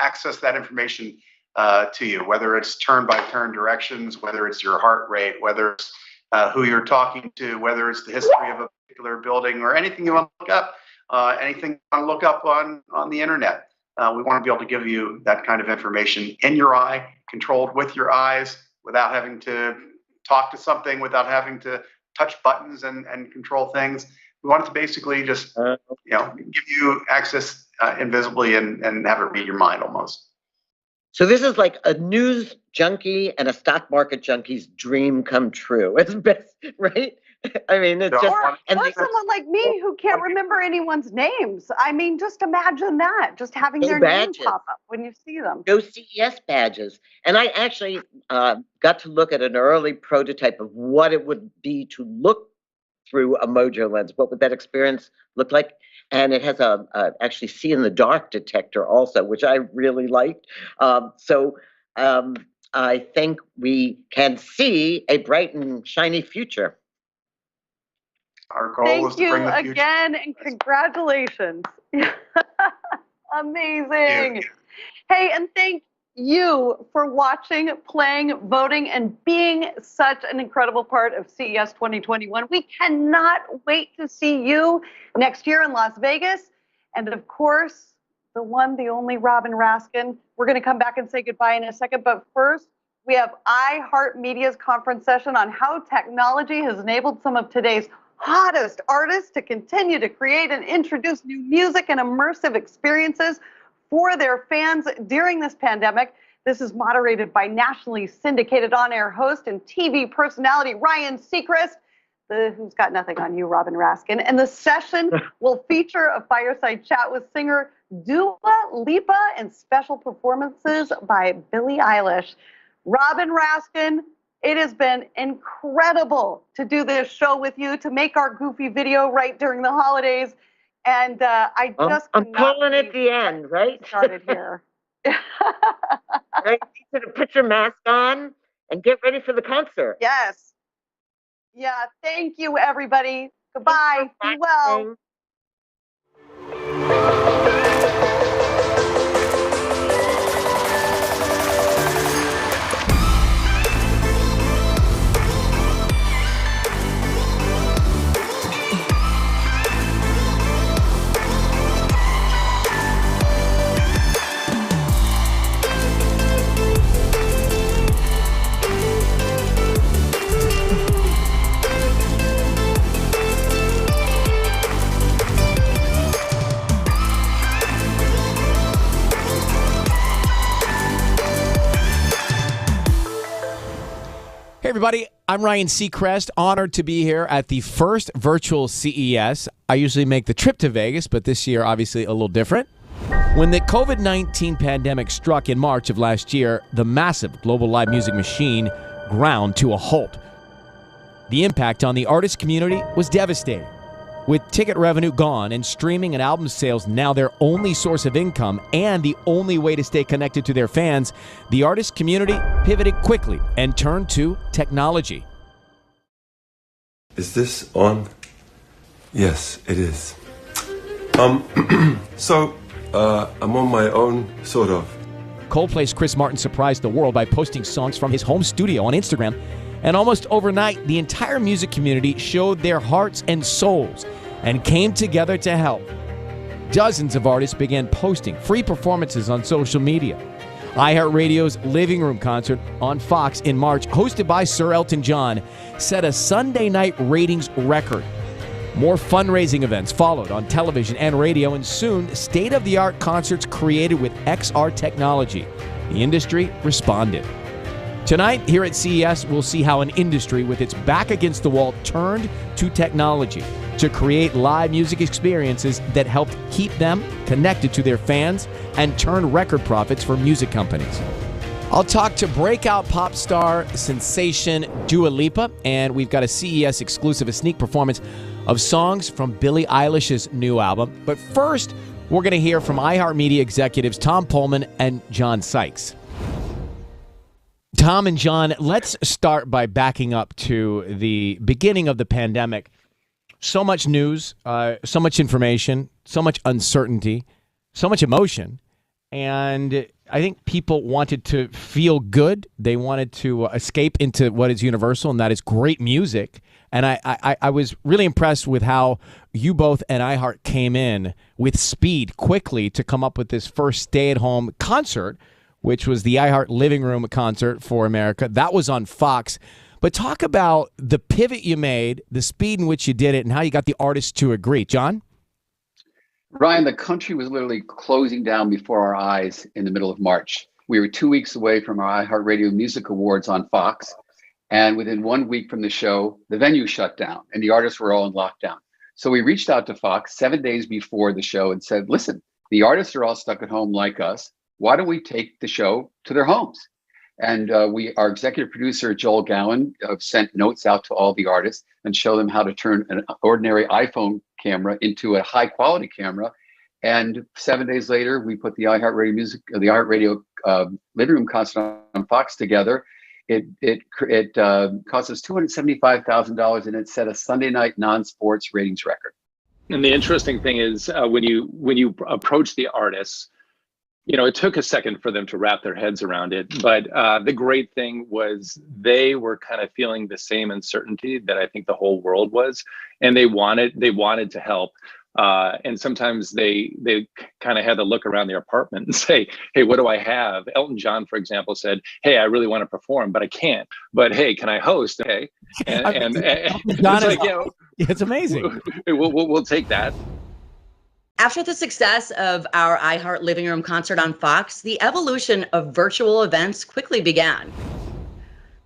that information to you, whether it's turn-by-turn directions, whether it's your heart rate, whether it's who you're talking to, whether it's the history of a particular building, or anything you want to look up. Anything you want to look up on the internet. We want to be able to give you that kind of information in your eye, controlled with your eyes, without having to talk to something, without having to touch buttons and control things. We want it to basically just give you access invisibly and have it read your mind almost. So this is like a news junkie and a stock market junkie's dream come true. It's best, right? I mean, it's just or someone like me who can't remember anyone's names. I mean, just imagine that, just having their name pop up when you see them. No CES badges. And I actually got to look at an early prototype of what it would be to look through a Mojo lens. What would that experience look like? And it has a actually see in the dark detector also, which I really liked. I think we can see a bright and shiny future. Our goal is to bring the future. Thank you again, and congratulations. Amazing. Hey, and thank you for watching, playing, voting, and being such an incredible part of CES 2021. We cannot wait to see you next year in Las Vegas. And of course, the one, the only Robin Raskin. We're going to come back and say goodbye in a second. But first, we have iHeartMedia's conference session on how technology has enabled some of today's hottest artists to continue to create and introduce new music and immersive experiences for their fans during this pandemic. This is moderated by nationally syndicated on-air host and TV personality Ryan Seacrest, who's got nothing on you, Robin Raskin. And the session will feature a fireside chat with singer Dua Lipa and special performances by Billie Eilish. Robin Raskin, it has been incredible to do this show with you, to make our goofy video right during the holidays. And I'm calling it the end, right? Started here. Right? You should put your mask on and get ready for the concert. Yes. Yeah. Thank you, everybody. Goodbye. Be well. Hey everybody, I'm Ryan Seacrest, honored to be here at the first virtual CES. I usually make the trip to Vegas, but this year obviously a little different. When the COVID-19 pandemic struck in March of last year, the massive global live music machine ground to a halt. The impact on the artist community was devastating. With ticket revenue gone and streaming and album sales now their only source of income and the only way to stay connected to their fans, the artist community pivoted quickly and turned to technology. Is this on? Yes, it is. I'm on my own, sort of. Coldplay's Chris Martin surprised the world by posting songs from his home studio on Instagram. And almost overnight, the entire music community showed their hearts and souls and came together to help. Dozens of artists began posting free performances on social media. iHeartRadio's Living Room concert on Fox in March, hosted by Sir Elton John, set a Sunday night ratings record. More fundraising events followed on television and radio, and soon, state-of-the-art concerts created with XR technology. The industry responded. Tonight, here at CES, we'll see how an industry with its back against the wall turned to technology to create live music experiences that helped keep them connected to their fans and turn record profits for music companies. I'll talk to breakout pop star sensation Dua Lipa, and we've got a CES exclusive, a sneak performance of songs from Billie Eilish's new album. But first, we're going to hear from iHeartMedia executives Tom Pullman and John Sykes. Tom and John, let's start by backing up to the beginning of the pandemic. So much news, so much information, so much uncertainty, so much emotion. And I think people wanted to feel good. They wanted to escape into what is universal, and that is great music. And I was really impressed with how you both and iHeart came in with speed quickly to come up with this first stay-at-home concert, which was the iHeart Living Room concert for America. That was on Fox. But talk about the pivot you made, the speed in which you did it, and how you got the artists to agree. John? Ryan, the country was literally closing down before our eyes in the middle of March. We were 2 weeks away from our iHeartRadio Music Awards on Fox. And within 1 week from the show, the venue shut down and the artists were all in lockdown. So we reached out to Fox 7 days before the show and said, listen, the artists are all stuck at home like us. Why don't we take the show to their homes? And our executive producer, Joel Gowan, sent notes out to all the artists and show them how to turn an ordinary iPhone camera into a high quality camera. And 7 days later, we put the iHeartRadio Living Room concert on Fox together. It cost us $275,000, and it set a Sunday night non-sports ratings record. And the interesting thing is when you approach the artists, it took a second for them to wrap their heads around it. But the great thing was they were kind of feeling the same uncertainty that I think the whole world was, and they wanted to help. And sometimes they kind of had to look around their apartment and say, hey, what do I have? Elton John, for example, said, hey, I really want to perform, but I can't. But hey, can I host? Okay. And it's like, it's amazing. We'll take that. After the success of our iHeart Living Room concert on Fox, the evolution of virtual events quickly began.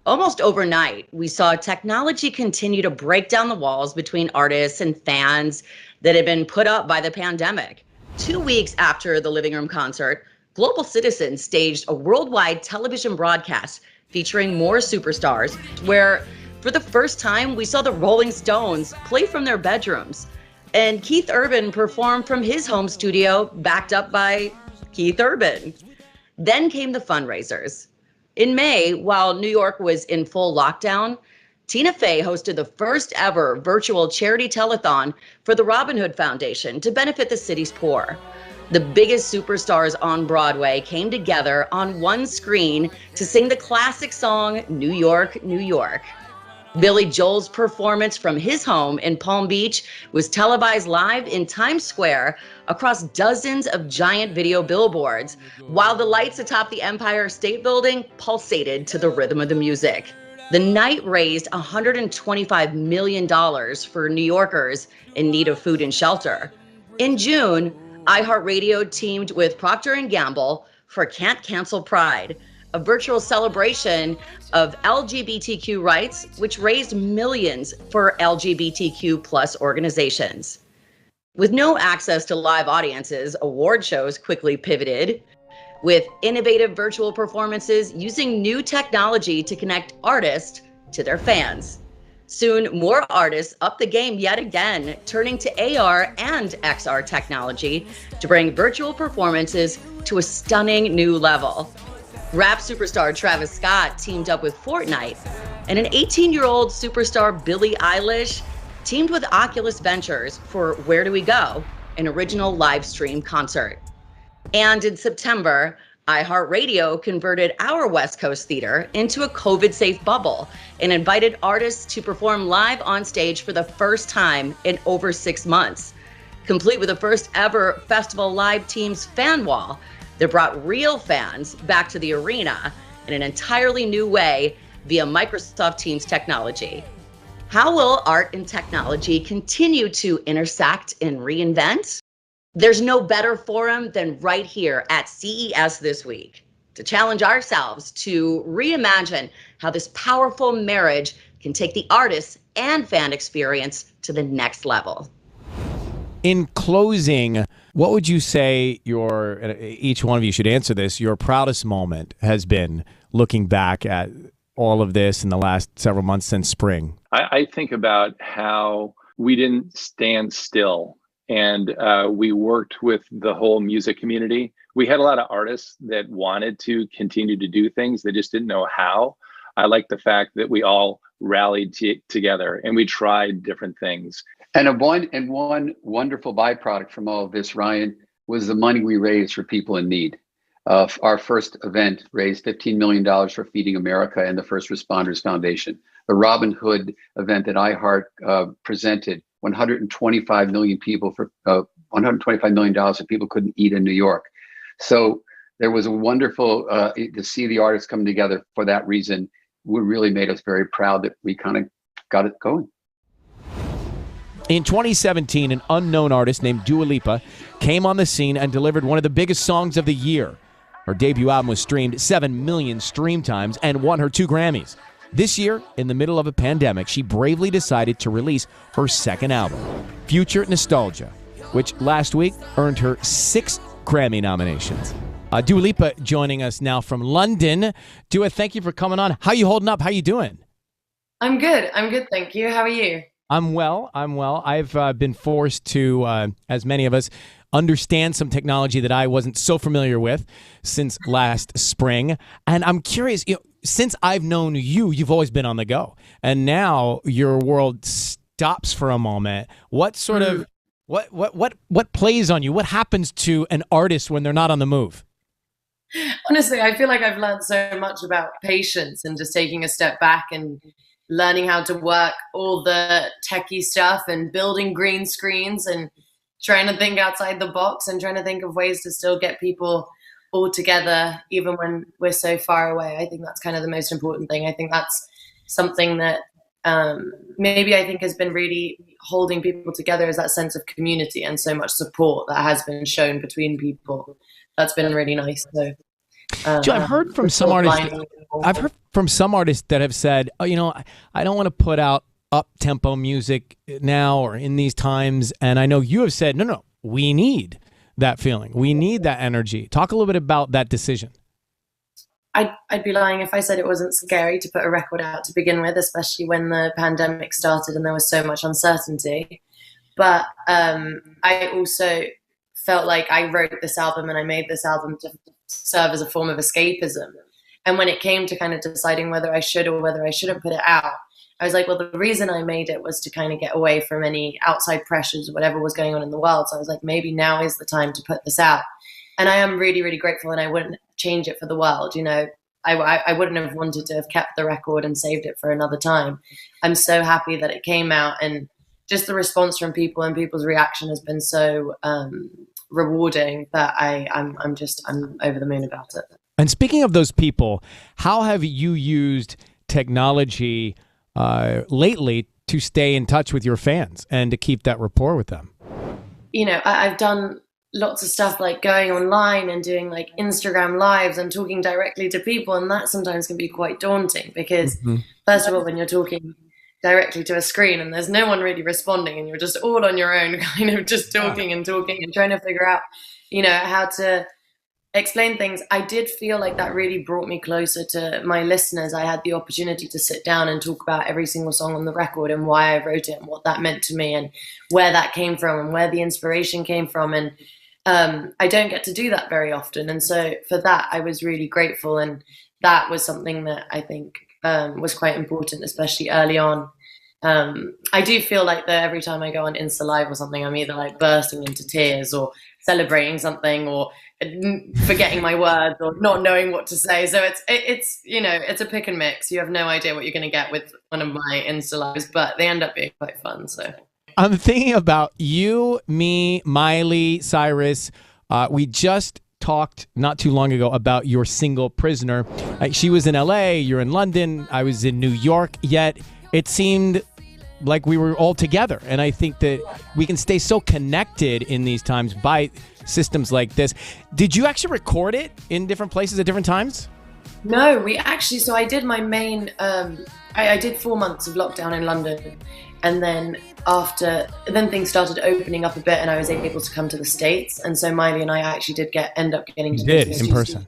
Almost overnight, we saw technology continue to break down the walls between artists and fans that had been put up by the pandemic. 2 weeks after the Living Room concert, Global Citizen staged a worldwide television broadcast featuring more superstars, where for the first time we saw the Rolling Stones play from their bedrooms. And Keith Urban performed from his home studio, backed up by Keith Urban. Then came the fundraisers. In May, while New York was in full lockdown, Tina Fey hosted the first ever virtual charity telethon for the Robin Hood Foundation to benefit the city's poor. The biggest superstars on Broadway came together on one screen to sing the classic song, New York, New York. Billy Joel's performance from his home in Palm Beach was televised live in Times Square across dozens of giant video billboards, while the lights atop the Empire State Building pulsated to the rhythm of the music. The night raised $125 million for New Yorkers in need of food and shelter. In June, iHeartRadio teamed with Procter & Gamble for Can't Cancel Pride, a virtual celebration of LGBTQ rights, which raised millions for LGBTQ plus organizations. With no access to live audiences, award shows quickly pivoted, with innovative virtual performances using new technology to connect artists to their fans. Soon, more artists upped the game yet again, turning to AR and XR technology to bring virtual performances to a stunning new level. Rap superstar Travis Scott teamed up with Fortnite, and an 18-year-old superstar Billie Eilish teamed with Oculus Ventures for Where Do We Go?, an original live stream concert. And in September, iHeartRadio converted our West Coast theater into a COVID-safe bubble and invited artists to perform live on stage for the first time in over 6 months, complete with the first ever Festival Live Teams fan wall that brought real fans back to the arena in an entirely new way via Microsoft Teams technology. How will art and technology continue to intersect and reinvent? There's no better forum than right here at CES this week to challenge ourselves to reimagine how this powerful marriage can take the artist and fan experience to the next level. In closing, what would you say each one of you should answer this, your proudest moment has been looking back at all of this in the last several months since spring? I think about how we didn't stand still, and we worked with the whole music community. We had a lot of artists that wanted to continue to do things. They just didn't know how. I like the fact that we all rallied together and we tried different things. And one wonderful byproduct from all of this, Ryan, was the money we raised for people in need. Our first event raised $15 million for Feeding America and the First Responders Foundation. The Robin Hood event that iHeart presented, 125 million people for $125 million that people couldn't eat in New York. So there was a wonderful to see the artists come together for that reason. It really made us very proud that we kind of got it going. In 2017, an unknown artist named Dua Lipa came on the scene and delivered one of the biggest songs of the year. Her debut album was streamed 7 million stream times and won her 2 Grammys. This year, in the middle of a pandemic, she bravely decided to release her second album, Future Nostalgia, which last week earned her 6 Grammy nominations. Dua Lipa joining us now from London. Dua, thank you for coming on. How you holding up? How you doing? I'm good, thank you. How are you? I'm well. I've been forced to, as many of us, understand some technology that I wasn't so familiar with since last spring. And I'm curious, since I've known you, you've always been on the go. And now your world stops for a moment. What sort of, what plays on you? What happens to an artist when they're not on the move? Honestly, I feel like I've learned so much about patience and just taking a step back and learning how to work all the techie stuff and building green screens and trying to think outside the box and trying to think of ways to still get people all together, even when we're so far away. I think that's kind of the most important thing. I think that's something that maybe I think has been really holding people together, is that sense of community and so much support that has been shown between people. That's been really nice. So, I've heard from some artists. I've heard from some artists that have said, "Oh, I don't want to put out up-tempo music now or in these times." And I know you have said, "No, we need that feeling. We need that energy." Talk a little bit about that decision. I'd be lying if I said it wasn't scary to put a record out to begin with, especially when the pandemic started and there was so much uncertainty. But I also felt like I wrote this album and I made this album to serve as a form of escapism. And when it came to kind of deciding whether I should or whether I shouldn't put it out, I was like, well, the reason I made it was to kind of get away from any outside pressures or whatever was going on in the world. So I was like, maybe now is the time to put this out. And I am really, really grateful, and I wouldn't change it for the world. I wouldn't have wanted to have kept the record and saved it for another time. I'm so happy that it came out, and just the response from people and people's reaction has been so rewarding that I'm over the moon about it. And speaking of those people, how have you used technology lately to stay in touch with your fans and to keep that rapport with them? I've done lots of stuff like going online and doing like Instagram lives and talking directly to people, and that sometimes can be quite daunting because first of all, when you're talking directly to a screen and there's no one really responding and you're just all on your own, kind of just talking and trying to figure out how to explain things. I did feel like that really brought me closer to my listeners. I had the opportunity to sit down and talk about every single song on the record and why I wrote it and what that meant to me and where that came from and where the inspiration came from. And I don't get to do that very often. And so for that, I was really grateful. And that was something that I think was quite important, especially early on. I do feel like that every time I go on Insta Live or something, I'm either like bursting into tears or celebrating something or forgetting my words or not knowing what to say. So it's it's a pick and mix. You have no idea what you're going to get with one of my Insta lives, but they end up being quite fun. So I'm thinking about you, me, Miley, Cyrus. We just talked not too long ago about your single Prisoner. She was in LA, you're in London, I was in New York, yet it seemed like we were all together. And I think that we can stay so connected in these times by systems like this. Did you actually record it in different places at different times? No, we actually, so I did my main, I did 4 months of lockdown in London. And then then things started opening up a bit and I was able to come to the States. And so Miley and I actually did end up getting to in person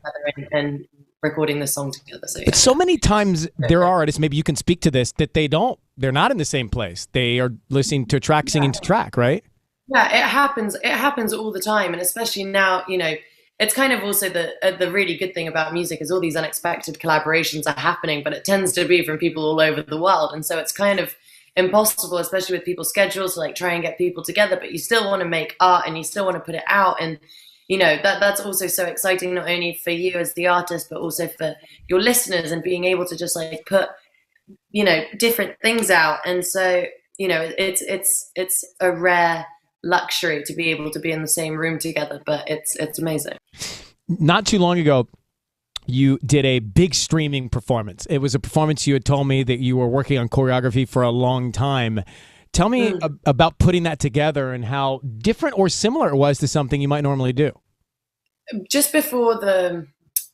and recording the song together. So, yeah. But so many times there are artists, maybe you can speak to this, that they're not in the same place. They are listening to track, singing to track, right? Yeah, it happens. It happens all the time. And especially now, it's kind of also the really good thing about music is all these unexpected collaborations are happening, but it tends to be from people all over the world. And so it's kind of impossible, especially with people's schedules, to like try and get people together, but you still want to make art and you still want to put it out. And that's also so exciting, not only for you as the artist, but also for your listeners and being able to just like put different things out. And so it's a rare luxury to be able to be in the same room together, but it's amazing. Not too long ago, you did a big streaming performance. It was a performance you had told me that you were working on choreography for a long time. Tell me about putting that together and how different or similar it was to something you might normally do. Just before the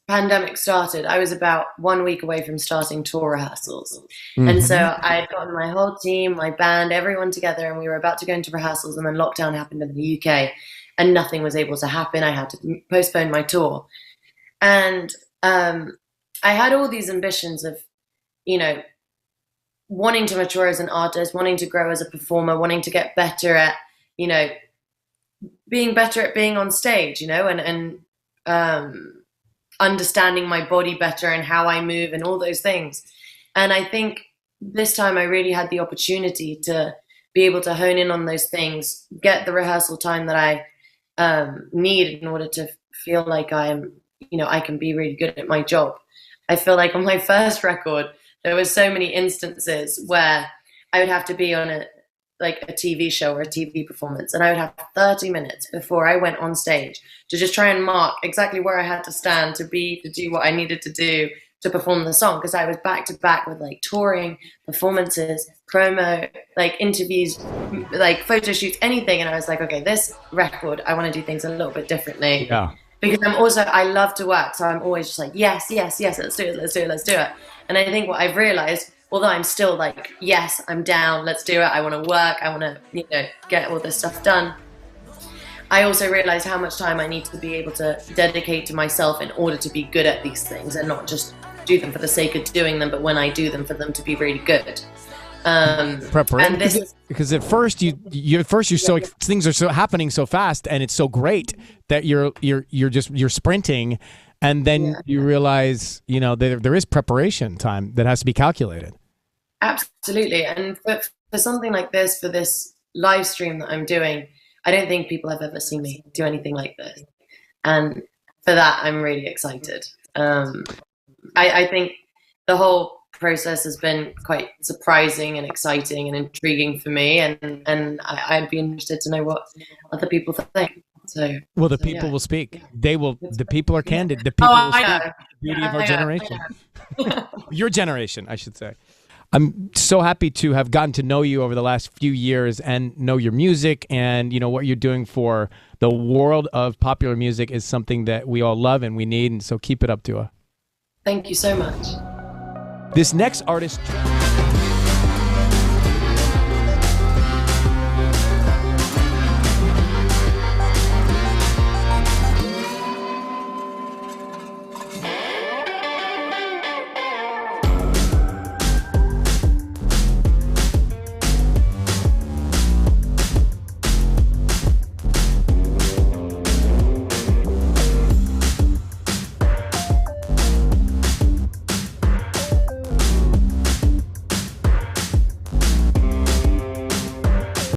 pandemic started, I was about 1 week away from starting tour rehearsals. And so I had gotten my whole team, my band, everyone together, and we were about to go into rehearsals, and then lockdown happened in the UK and nothing was able to happen. I had to postpone my tour. And I had all these ambitions of, wanting to mature as an artist, wanting to grow as a performer, wanting to get better at, being better at being on stage, and understanding my body better and how I move and all those things. And I think this time I really had the opportunity to be able to hone in on those things, get the rehearsal time that I need in order to feel like I'm, I can be really good at my job. I feel like on my first record, there were so many instances where I would have to be on a TV show or a TV performance, and I would have 30 minutes before I went on stage to just try and mark exactly where I had to stand to do what I needed to do to perform the song, because I was back to back with like touring, performances, promo, like interviews, like photo shoots, anything. And I was like, okay, this record, I want to do things a little bit differently. Yeah. Because I love to work. So I'm always just like, yes, let's do it. And I think what I've realized, although I'm still like, yes, I'm down, let's do it. I want to work. I want to, get all this stuff done. I also realized how much time I need to be able to dedicate to myself in order to be good at these things and not just do them for the sake of doing them, but when I do them, for them to be really good. Preparation, because at first you're so things are so happening so fast, and it's so great that you're sprinting, and then you realize there is preparation time that has to be calculated. Absolutely, and for something like this, for this live stream that I'm doing, I don't think people have ever seen me do anything like this, and for that I'm really excited. I think the whole process has been quite surprising and exciting and intriguing for me, and I'd be interested to know what other people think. Well, the people will speak. They will. The people are candid. The people will speak. The beauty of our generation. Your generation, I should say. I'm so happy to have gotten to know you over the last few years and know your music, and what you're doing for the world of popular music is something that we all love and we need, and so keep it up, Tua. Thank you so much. This next artist...